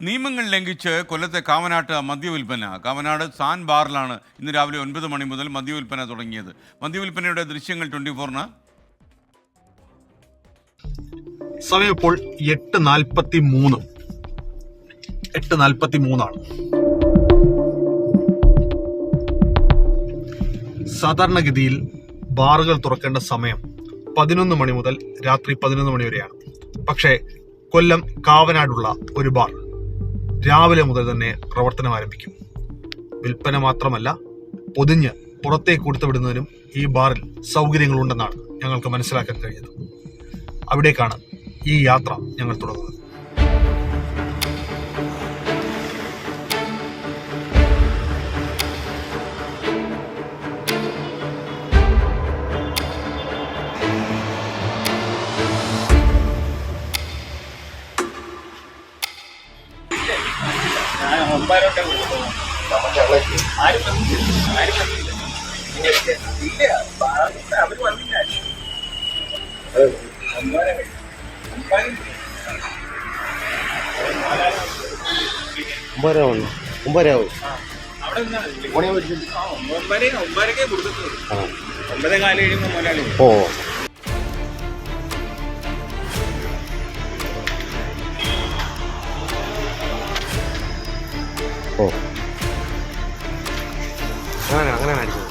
നിയമങ്ങൾ ലംഘിച്ച് കൊല്ലത്തെ കാവനാട്ട് മദ്യവിൽപ്പന. കാവനാട് സാൻ ബാറിലാണ് ഇന്ന് രാവിലെ 9 മണി മുതൽ മദ്യവിൽപ്പന തുടങ്ങിയത്. മദ്യവിൽപ്പനയുടെ ദൃശ്യങ്ങൾ 24-ന്. സമയം ഇപ്പോൾ 8:43 ആണ്. സാധാരണഗതിയിൽ ബാറുകൾ തുറക്കേണ്ട സമയം 11 മണി മുതൽ രാത്രി 11 മണി വരെയാണ്. പക്ഷേ കൊല്ലം കാവനാടുള്ള ഒരു ബാർ രാവിലെ മുതൽ തന്നെ പ്രവർത്തനം ആരംഭിക്കും. വിൽപ്പന മാത്രമല്ല, പൊതിഞ്ഞ് പുറത്തേക്ക് കൊടുത്തുവിടുന്നതിനും ഈ ബാറിൽ സൗകര്യങ്ങളുണ്ടെന്നാണ് ഞങ്ങൾക്ക് മനസ്സിലാക്കാൻ കഴിയുന്നത്. അവിടേക്കാണ് ഈ യാത്ര ഞങ്ങൾ തുടങ്ങുന്നത്. അങ്ങനെ അടിച്ചത്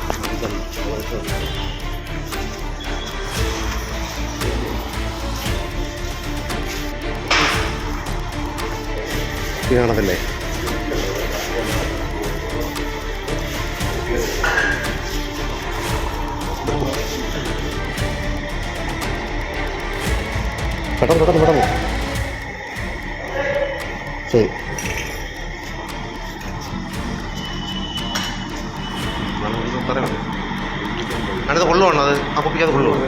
കാണത്തില്ലേ? പെട്ടെന്ന് ശരി. അടുത്ത് കൊള്ളുവാണോ? അത് ആ കുപ്പിക്കത് കൊള്ളുവാണ്.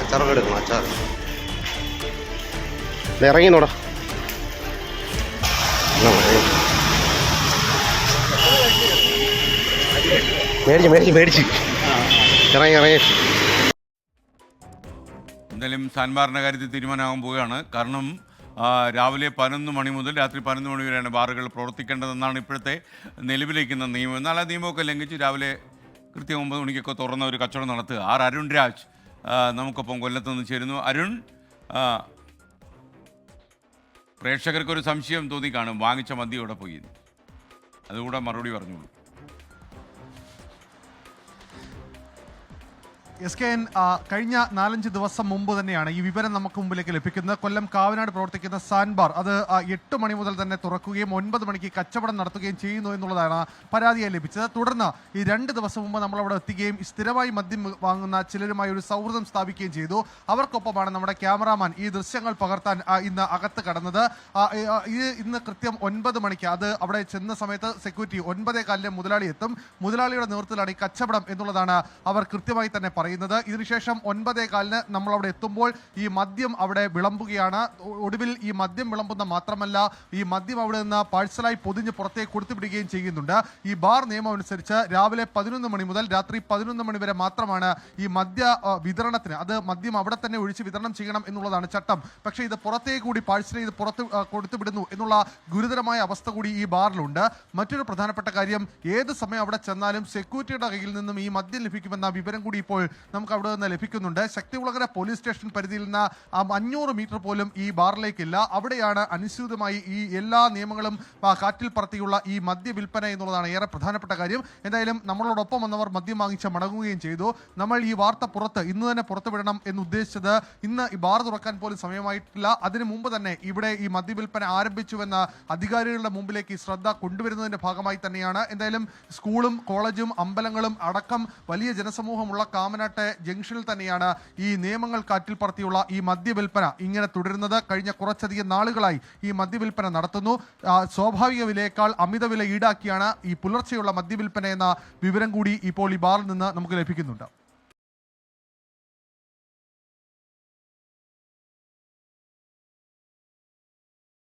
അച്ചാറൊക്കെ എടുക്കണം. അച്ചാർ ഇറങ്ങിന്നോടാ. മേടിച്ച് ഇറങ്ങി. എന്തായാലും സാൻബാറിൻ്റെ കാര്യത്തിൽ തീരുമാനമാകാൻ പോവുകയാണ്. കാരണം രാവിലെ 11 മണി മുതൽ രാത്രി 11 മണി വരെയാണ് ബാറുകൾ പ്രവർത്തിക്കേണ്ടതെന്നാണ് ഇപ്പോഴത്തെ നിലവിലേക്കുന്ന നിയമം. എന്നാൽ ആ നിയമമൊക്കെ ലംഘിച്ച് രാവിലെ കൃത്യം 9 മണിക്കൊക്കെ തുറന്ന ഒരു കച്ചവടം നടത്തുക. അരുൺ രാജ് നമുക്കൊപ്പം കൊല്ലത്ത് നിന്ന് ചേരുന്നു. അരുൺ, പ്രേക്ഷകർക്കൊരു സംശയം തോന്നിക്കാണും, വാങ്ങിച്ച മദ്യം ഇവിടെ പോയി. അതുകൂടെ മറുപടി പറഞ്ഞോളൂ. SKN കഴിഞ്ഞ 4-5 ദിവസം മുമ്പ് തന്നെയാണ് ഈ വിവരം നമുക്ക് മുമ്പിലേക്ക് ലഭിക്കുന്നത്. കൊല്ലം കാവനാട് പ്രവർത്തിക്കുന്ന സാൻബാർ അത് 8 മണി മുതൽ തന്നെ തുറക്കുകയും 9 മണിക്ക് കച്ചവടം നടത്തുകയും ചെയ്യുന്നു എന്നുള്ളതാണ് പരാതിയായി ലഭിച്ചത്. തുടർന്ന് ഈ 2 ദിവസം മുമ്പ് നമ്മളവിടെ എത്തുകയും സ്ഥിരമായി മദ്യം വാങ്ങുന്ന ചിലരുമായി ഒരു സൗഹൃദം സ്ഥാപിക്കുകയും ചെയ്തു. അവർക്കൊപ്പമാണ് നമ്മുടെ ക്യാമറാമാൻ ഈ ദൃശ്യങ്ങൾ പകർത്താൻ ഇന്ന് അകത്ത് കടന്നത്. ഇന്ന് കൃത്യം 9 മണിക്ക് അത് അവിടെ ചെന്ന സമയത്ത് സെക്യൂരിറ്റി 9:15 മുതലാളി എത്തും. മുതലാളിയുടെ നേതൃത്വത്തിലാണ് ഈ കച്ചവടം എന്നുള്ളതാണ് അവർ കൃത്യമായി തന്നെ പറയുന്നത്. ഇതിനുശേഷം 9:15 നമ്മൾ അവിടെ എത്തുമ്പോൾ ഈ മദ്യം അവിടെ വിളമ്പുകയാണ്. ഒടുവിൽ ഈ മദ്യം വിളമ്പുന്ന മാത്രമല്ല, ഈ മദ്യം അവിടെ നിന്ന് പാഴ്സലായി പൊതിഞ്ഞ് പുറത്തേക്ക് കൊടുത്തുവിടുകയും ചെയ്യുന്നുണ്ട്. ഈ ബാർ നിയമം അനുസരിച്ച് രാവിലെ 11 മണി മുതൽ രാത്രി 11 മണി വരെ മാത്രമാണ് ഈ മദ്യ വിതരണത്തിന്, അത് മദ്യം അവിടെ തന്നെ ഒഴിച്ച് വിതരണം ചെയ്യണം എന്നുള്ളതാണ് ചട്ടം. പക്ഷേ ഇത് പുറത്തേക്ക് കൂടി പാഴ്സൽ ചെയ്ത് പുറത്ത് കൊടുത്തുവിടുന്നു എന്നുള്ള ഗുരുതരമായ അവസ്ഥ കൂടി ഈ ബാറിലുണ്ട്. മറ്റൊരു പ്രധാനപ്പെട്ട കാര്യം, ഏത് സമയം അവിടെ ചെന്നാലും സെക്യൂരിറ്റിയുടെ കയ്യിൽ നിന്നും ഈ മദ്യം ലഭിക്കുമെന്ന വിവരം കൂടി ഇപ്പോൾ നമുക്ക് അവിടെ നിന്ന് ലഭിക്കുന്നുണ്ട്. ശക്തികുളങ്ങര പോലീസ് സ്റ്റേഷൻ പരിധിയിൽ നിന്ന് 500 മീറ്റർ പോലും ഈ ബാറിലേക്കില്ല. അവിടെയാണ് അനുസൃതമായി ഈ എല്ലാ നിയമങ്ങളും കാറ്റിൽ പറത്തിയുള്ള ഈ മദ്യ വിൽപ്പന എന്നുള്ളതാണ് ഏറെ പ്രധാനപ്പെട്ട കാര്യം. എന്തായാലും നമ്മളോടൊപ്പം വന്നവർ മദ്യം വാങ്ങിച്ച് മടങ്ങുകയും ചെയ്തു. നമ്മൾ ഈ വാർത്ത ഇന്ന് തന്നെ പുറത്തുവിടണം എന്ന് ഉദ്ദേശിച്ചത് ഇന്ന് ഈ ബാർ തുറക്കാൻ പോലും സമയമായിട്ടില്ല. അതിനു മുമ്പ് തന്നെ ഇവിടെ ഈ മദ്യ വിൽപ്പന ആരംഭിച്ചുവെന്ന അധികാരികളുടെ മുമ്പിലേക്ക് ഈ ശ്രദ്ധ കൊണ്ടുവരുന്നതിന്റെ ഭാഗമായി തന്നെയാണ്. എന്തായാലും സ്കൂളും കോളേജും അമ്പലങ്ങളും അടക്കം വലിയ ജനസമൂഹമുള്ള കാമനാട്ട് ജംഗ്ഷനിൽ തന്നെയാണ് ഈ നിയമങ്ങൾ കാറ്റിൽ പറത്തിയുള്ള ഈ മദ്യവിൽപ്പന ഇങ്ങനെ തുടരുന്നത്. കഴിഞ്ഞ കുറച്ചധികം നാളുകളായി ഈ മദ്യവിൽപ്പന നടത്തുന്നു. സ്വാഭാവിക വിലയേക്കാൾ അമിത വില ഈടാക്കിയാണ് ഈ പുലർച്ചെയുള്ള മദ്യവിൽപ്പന എന്ന വിവരം കൂടി ഇപ്പോൾ ഈ ബാറിൽ നിന്ന് നമുക്ക് ലഭിക്കുന്നുണ്ട്.